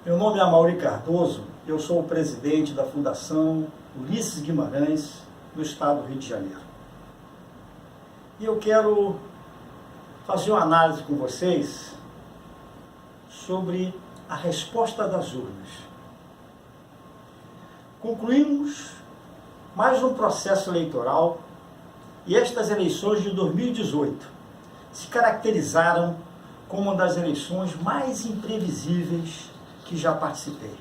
Meu nome é Amaury Cardoso, eu sou o presidente da Fundação Ulisses Guimarães, no estado do Rio de Janeiro. E eu quero fazer uma análise com vocês sobre a resposta das urnas. Concluímos mais um processo eleitoral e estas eleições de 2018 se caracterizaram como uma das eleições mais imprevisíveis que já participei.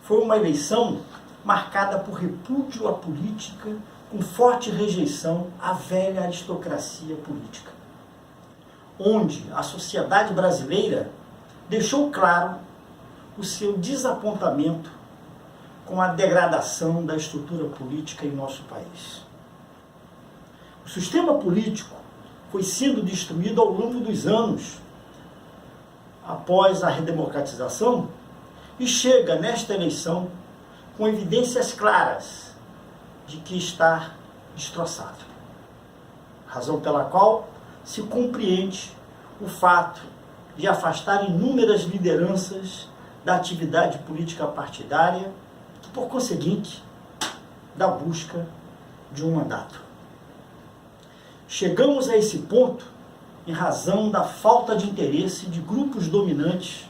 Foi uma eleição marcada por repúdio à política, com forte rejeição à velha aristocracia política, onde a sociedade brasileira deixou claro o seu desapontamento com a degradação da estrutura política em nosso país. O sistema político foi sendo destruído ao longo dos anos, após a redemocratização, e chega nesta eleição com evidências claras de que está destroçado. Razão pela qual se compreende o fato de afastar inúmeras lideranças da atividade política partidária e, por conseguinte, da busca de um mandato. Chegamos a esse ponto em razão da falta de interesse de grupos dominantes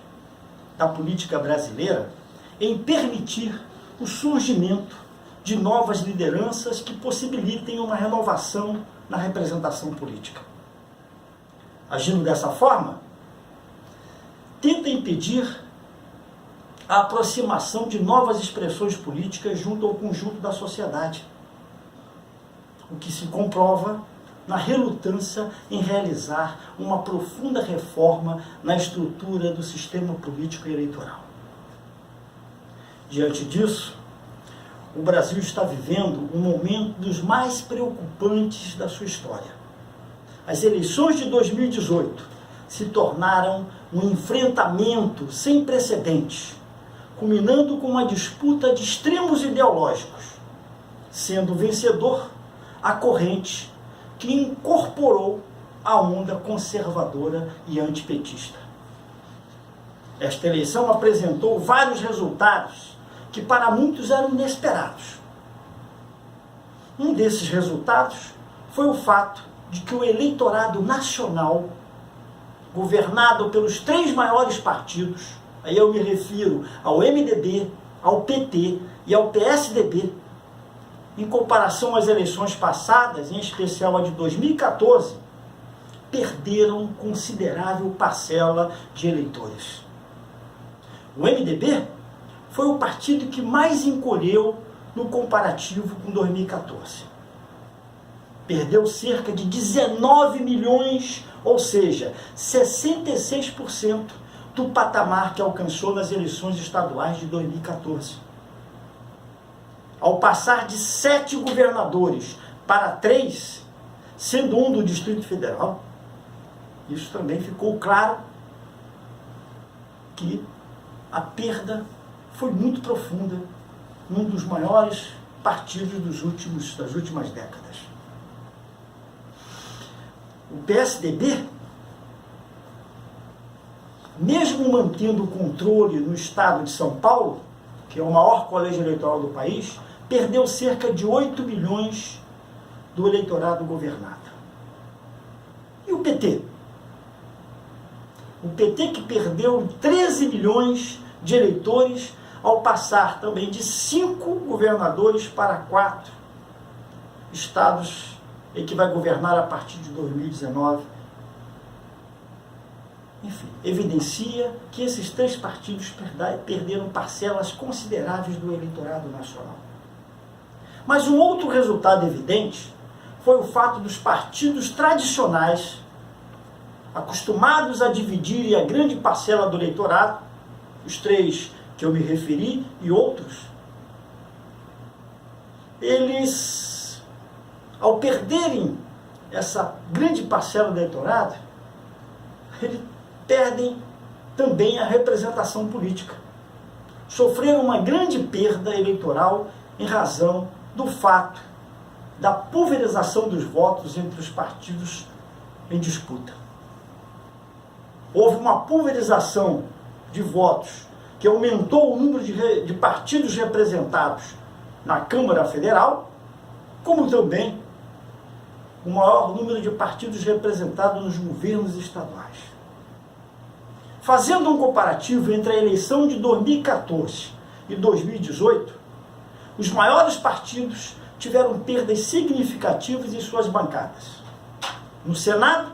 da política brasileira em permitir o surgimento de novas lideranças que possibilitem uma renovação na representação política. Agindo dessa forma, tenta impedir a aproximação de novas expressões políticas junto ao conjunto da sociedade, o que se comprova na relutância em realizar uma profunda reforma na estrutura do sistema político e eleitoral. Diante disso, o Brasil está vivendo um momento dos mais preocupantes da sua história. As eleições de 2018 se tornaram um enfrentamento sem precedentes, culminando com uma disputa de extremos ideológicos, sendo vencedor a corrente que incorporou a onda conservadora e antipetista. Esta eleição apresentou vários resultados que para muitos eram inesperados. Um desses resultados foi o fato de que o eleitorado nacional, governado pelos três maiores partidos, aí eu me refiro ao MDB, ao PT e ao PSDB, em comparação às eleições passadas, em especial a de 2014, perderam considerável parcela de eleitores. O MDB foi o partido que mais encolheu no comparativo com 2014. Perdeu cerca de 19 milhões, ou seja, 66% do patamar que alcançou nas eleições estaduais de 2014. Ao passar de 7 governadores para 3, sendo um do Distrito Federal, isso também ficou claro que a perda foi muito profunda num dos maiores partidos das últimas décadas. O PSDB, mesmo mantendo o controle no estado de São Paulo, que é o maior colégio eleitoral do país, perdeu cerca de 8 milhões do eleitorado governado. E o PT? O PT que perdeu 13 milhões de eleitores ao passar também de 5 governadores para 4 estados em que vai governar a partir de 2019. Enfim, evidencia que esses 3 partidos perderam parcelas consideráveis do eleitorado nacional. Mas um outro resultado evidente foi o fato dos partidos tradicionais, acostumados a dividir a grande parcela do eleitorado, os 3 que eu me referi e outros, eles, ao perderem essa grande parcela do eleitorado, eles perdem também a representação política. Sofreram uma grande perda eleitoral em razão do fato da pulverização dos votos entre os partidos em disputa. Houve uma pulverização de votos, que aumentou o número de partidos representados na Câmara Federal, como também o maior número de partidos representados nos governos estaduais. Fazendo um comparativo entre a eleição de 2014 e 2018, os maiores partidos tiveram perdas significativas em suas bancadas, no Senado,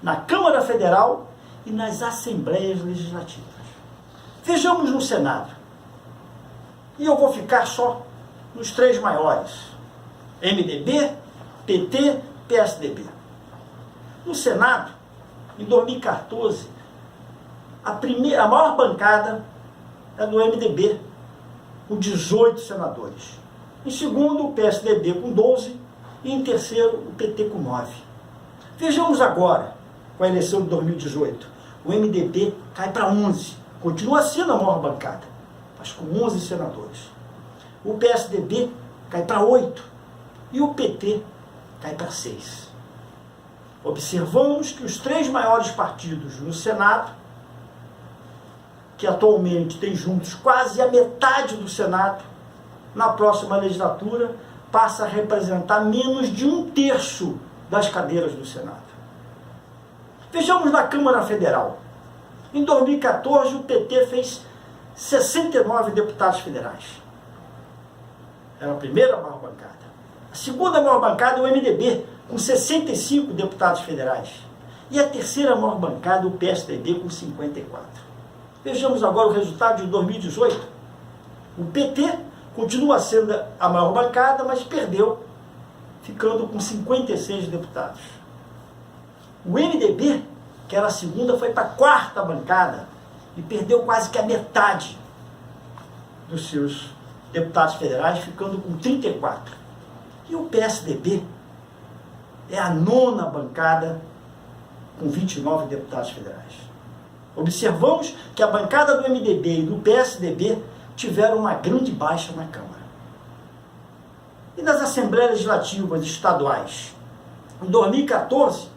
na Câmara Federal e nas Assembleias Legislativas. Vejamos no Senado, e eu vou ficar só nos três maiores, MDB, PT, PSDB. No Senado, em 2014, a maior bancada é do MDB, com 18 senadores. Em segundo, o PSDB com 12 e em terceiro, o PT com 9. Vejamos agora, com a eleição de 2018, o MDB cai para 11, continua sendo a maior bancada, mas com 11 senadores. O PSDB cai para 8 e o PT cai para 6. Observamos que os três maiores partidos no Senado, que atualmente têm juntos quase a metade do Senado, na próxima legislatura passa a representar menos de 1/3 das cadeiras do Senado. Vejamos na Câmara Federal. Em 2014, o PT fez 69 deputados federais. Era a primeira maior bancada. A segunda maior bancada é o MDB, com 65 deputados federais. E a terceira maior bancada, o PSDB, com 54. Vejamos agora o resultado de 2018. O PT continua sendo a maior bancada, mas perdeu, ficando com 56 deputados. O MDB, que era a segunda, foi para a quarta bancada e perdeu quase que a metade dos seus deputados federais, ficando com 34. E o PSDB é a nona bancada, com 29 deputados federais. Observamos que a bancada do MDB e do PSDB tiveram uma grande baixa na Câmara. E nas Assembleias Legislativas estaduais? Em 2014,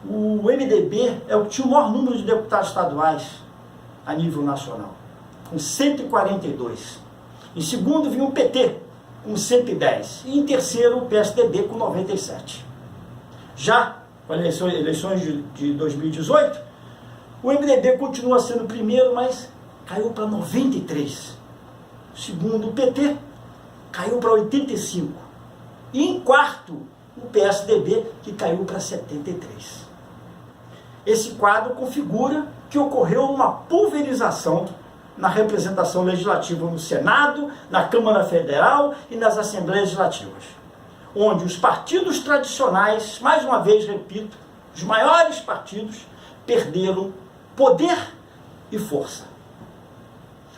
o MDB é o que tinha o maior número de deputados estaduais a nível nacional, com 142. Em segundo vinha o PT, com 110. E em terceiro, o PSDB, com 97. Já com as eleições de 2018, o MDB continua sendo o primeiro, mas caiu para 93. Segundo, o PT caiu para 85. E em quarto, o PSDB, que caiu para 73. Esse quadro configura que ocorreu uma pulverização na representação legislativa no Senado, na Câmara Federal e nas Assembleias Legislativas, onde os partidos tradicionais, mais uma vez repito, os maiores partidos, perderam poder e força.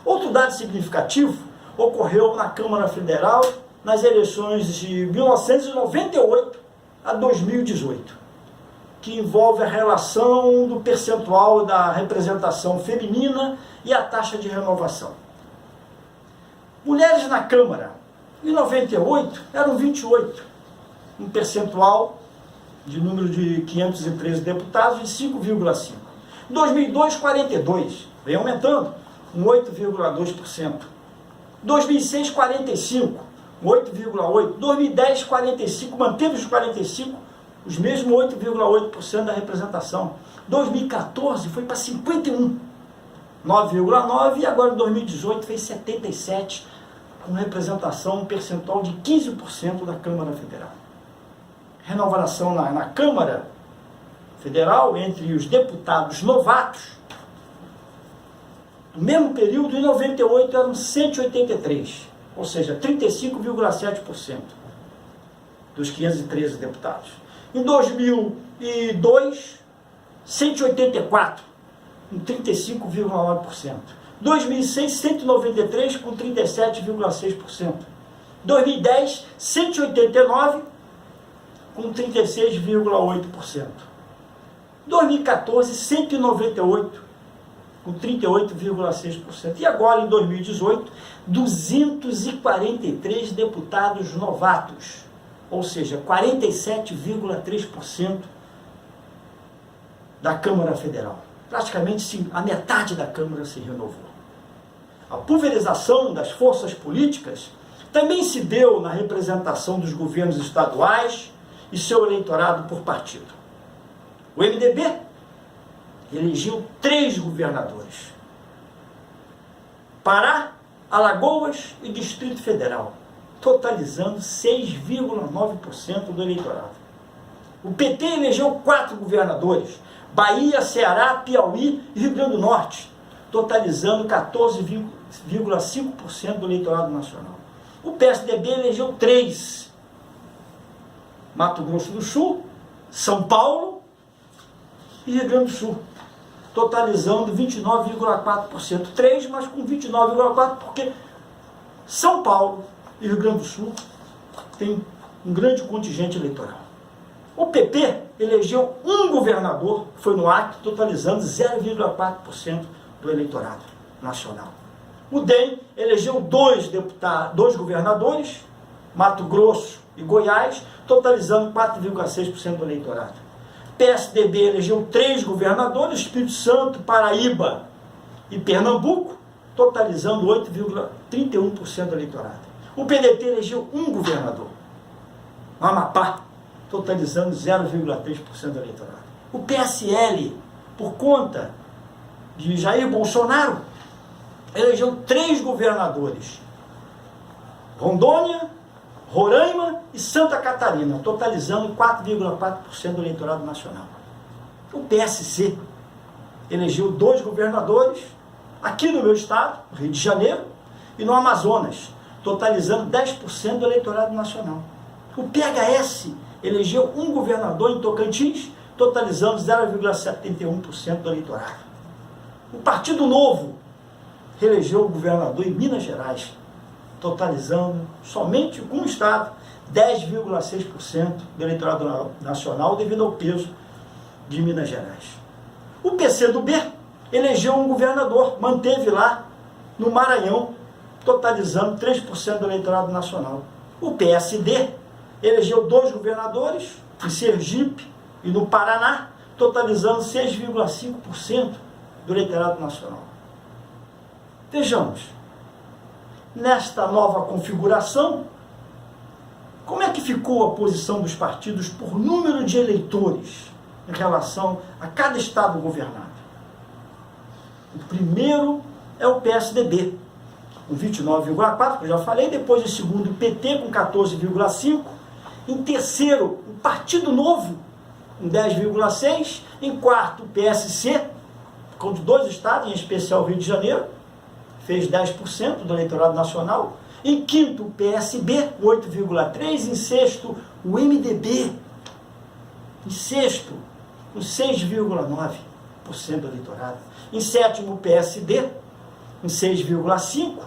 Outro dado significativo ocorreu na Câmara Federal nas eleições de 1998 a 2018, que envolve a relação do percentual da representação feminina e a taxa de renovação. Mulheres na Câmara, em 98, eram 28, um percentual de número de 513 deputados de 5,5. Em 2002, 42, vem aumentando, um 8,2%. 2006, 45, 8,8%. 2010, 45, manteve os 45%, os mesmos 8,8% da representação. 2014 foi para 51, 9,9%, e agora em 2018 fez 77%, com representação, um percentual de 15% da Câmara Federal. Renovação na Câmara Federal entre os deputados novatos, no mesmo período, em 98, eram 183, ou seja, 35,7% dos 513 deputados. Em 2002, 184, com 35,9%. 2006, 193, com 37,6%. 2010, 189, com 36,8%. 2014, 198, com 38,6%. E agora, em 2018, 243 deputados novatos, ou seja, 47,3% da Câmara Federal. praticamente a metade da Câmara se renovou. A pulverização das forças políticas também se deu na representação dos governos estaduais e seu eleitorado por partido. O MDB elegeu 3 governadores: Pará, Alagoas e Distrito Federal, totalizando 6,9% do eleitorado. O PT elegeu 4 governadores: Bahia, Ceará, Piauí e Rio Grande do Norte, totalizando 14,5% do eleitorado nacional. O PSDB elegeu 3: Mato Grosso do Sul, São Paulo e Rio Grande do Sul, totalizando 29,4%. 3, mas com 29,4%, porque São Paulo e Rio Grande do Sul tem um grande contingente eleitoral. O PP elegeu 1 governador, que foi no Acre, totalizando 0,4% do eleitorado nacional. O DEM elegeu 2 governadores, Mato Grosso e Goiás, totalizando 4,6% do eleitorado. PSDB elegeu 3 governadores, Espírito Santo, Paraíba e Pernambuco, totalizando 8,31% do eleitorado. O PDT elegeu 1 governador, Amapá, totalizando 0,3% do eleitorado. O PSL, por conta de Jair Bolsonaro, elegeu 3 governadores, Rondônia, Roraima e Santa Catarina, totalizando 4,4% do eleitorado nacional. O PSC elegeu 2 governadores, aqui no meu estado, Rio de Janeiro, e no Amazonas, totalizando 10% do eleitorado nacional. O PHS elegeu 1 governador em Tocantins, totalizando 0,71% do eleitorado. O Partido Novo reelegeu o governador em Minas Gerais, totalizando somente com o estado 10,6% do eleitorado nacional, devido ao peso de Minas Gerais. O PCdoB elegeu um governador, manteve lá no Maranhão, totalizando 3% do eleitorado nacional. O PSD elegeu 2 governadores, em Sergipe e no Paraná, totalizando 6,5% do eleitorado nacional. Vejamos, nesta nova configuração, como é que ficou a posição dos partidos por número de eleitores em relação a cada estado governado? O primeiro é o PSDB, com 29,4%, que eu já falei. Depois, em segundo, o PT, com 14,5%. Em terceiro, o Partido Novo, com 10,6%. Em quarto, o PSC, com 2 estados, em especial o Rio de Janeiro, fez 10% do eleitorado nacional. Em quinto, o PSB, 8,3%. Em sexto, o MDB, em sexto, com 6,9% do eleitorado. Em sétimo, o PSD, com 6,5%.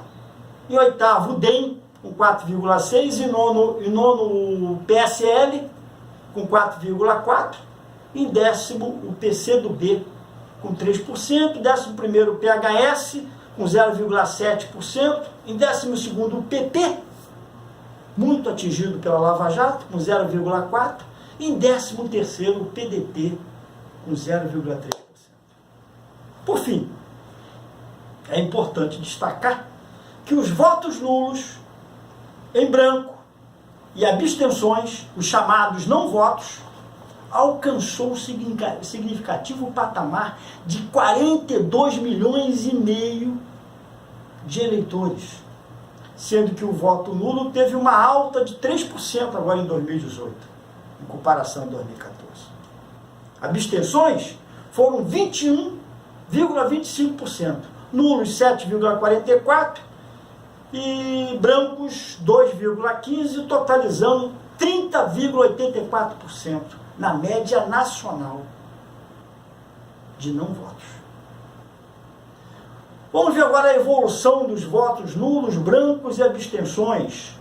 Em oitavo, o DEM, com 4,6%. E nono, o PSL, com 4,4%. Em décimo, o PCdoB, com 3%. Décimo primeiro, o PHS, com 0,7%. Em 12º, o PP, muito atingido pela Lava Jato, com 0,4%. Em 13º, o PDT, com 0,3%. Por fim, é importante destacar que os votos nulos, em branco, e abstenções, os chamados não votos, alcançou um significativo patamar de 42 milhões e meio de eleitores, sendo que o voto nulo teve uma alta de 3% agora em 2018, em comparação a 2014. Abstenções foram 21,25%, nulos 7,44% e brancos 2,15%, totalizando 30,84%. Na média nacional de não votos. Vamos ver agora a evolução dos votos nulos, brancos e abstenções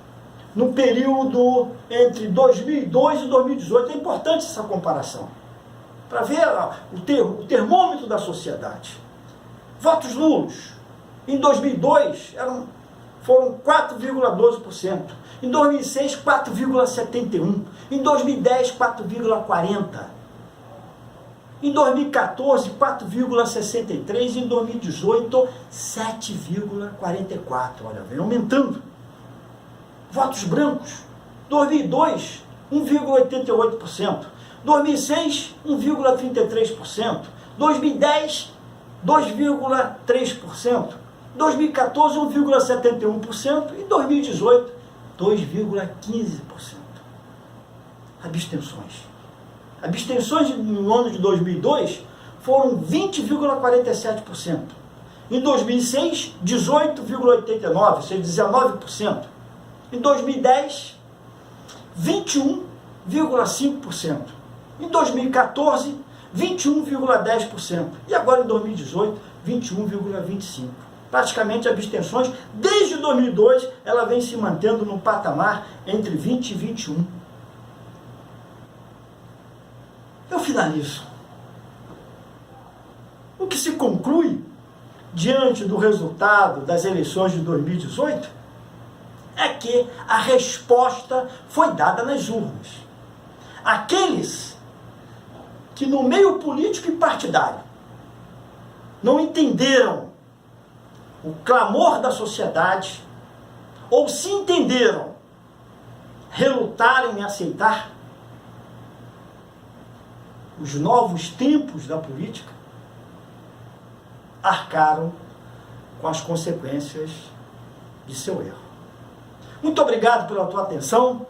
no período entre 2002 e 2018. É importante essa comparação, para ver o termômetro da sociedade. Votos nulos, em 2002, foram 4,12%. Em 2006, 4,71%. Em 2010, 4,40%. Em 2014, 4,63%. Em 2018, 7,44%. Olha, vem aumentando. Votos brancos. 2002, 1,88%. 2006, 1,33%. 2010, 2,3%. 2014, 1,71%. E 2018, 2,15%. Abstenções. Abstenções no ano de 2002 foram 20,47%. Em 2006, 18,89%, ou seja, 19%. Em 2010, 21,5%. Em 2014, 21,10%. E agora em 2018, 21,25%. Praticamente abstenções, desde 2002, ela vem se mantendo no patamar entre 20 e 21%. Eu finalizo. O que se conclui, diante do resultado das eleições de 2018, é que a resposta foi dada nas urnas. Aqueles que no meio político e partidário não entenderam o clamor da sociedade, ou se entenderam, relutaram em aceitar os novos tempos da política, arcaram com as consequências de seu erro. Muito obrigado pela tua atenção.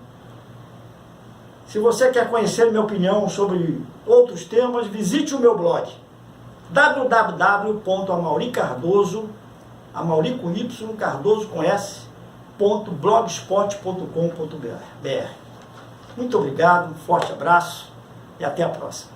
Se você quer conhecer minha opinião sobre outros temas, visite o meu blog www.amauricardoso, Amauri com Y, Cardoso com S.blogspot.com.br. Muito obrigado, um forte abraço e até a próxima.